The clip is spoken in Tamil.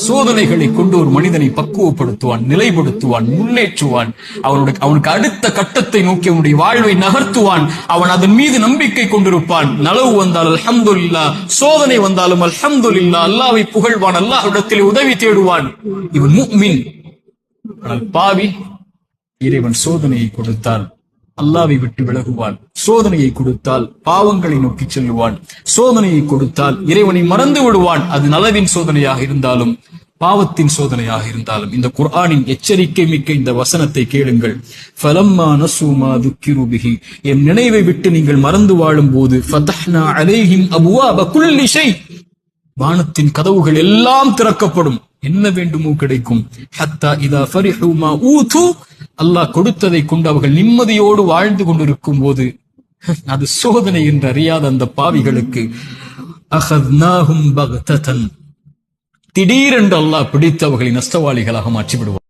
சோதனைகளை கொண்டு ஒரு மனிதனை பக்குவப்படுத்துவான், நிலைப்படுத்துவான், முன்னேற்றுவான். அவனுக்கு அடுத்த கட்டத்தை நோக்கி அவனுடைய வாழ்வை நகர்த்துவான். அவன் அதன் மீது நம்பிக்கை கொண்டிருப்பான். நலவு வந்தால் அல்ஹம்துலில்லாஹ், சோதனை வந்தாலும் அல்ஹம்துலில்லாஹ், அல்லாஹ்வை புகழ்வான், அல்லாஹ்விடத்தில் உதவி தேடுவான். இவன் முஃமின். ஆனால் பாவி, இறைவன் சோதனையை கொடுத்தால் அல்லாஹ்வை விட்டு விலகுவான். சோதனையை கொடுத்தால் பாவங்களை நோக்கி செல்லுவான். சோதனையை கொடுத்தால் இறைவனை மறந்து விடுவான். அது நலவின் சோதனையாக இருந்தாலும் பாவத்தின் சோதனையாக இருந்தாலும். இந்த குர்ஆனின் எச்சரிக்கை மிக்க இந்த வசனத்தை கேளுங்கள். ஃபலம்மா நஸூ மா துக்கிரு பிஹி, என் நினைவை விட்டு நீங்கள் மறந்து வாழும் போது ஃபதஹ்னா அலைஹிம் அப்வாப குல்லி ஷை, வானத்தின் கதவுகள் எல்லாம் திறக்கப்படும், என்ன வேண்டுமோ கிடைக்கும். ஹத்தா இதா ஃபரிஹு மா ஊது, அல்லாஹ் கொடுத்ததை கொண்டு அவர்கள் நிம்மதியோடு வாழ்ந்து கொண்டிருக்கும் போது, அது சோதனை என்று அறியாத அந்த பாவிகளுக்கு அஹத்னாஹும் பக்ததன், திடீரென்று அல்லாஹ் பிடித்து அவர்களை நஷ்டவாளிகளாக மாற்றி விடுவார்.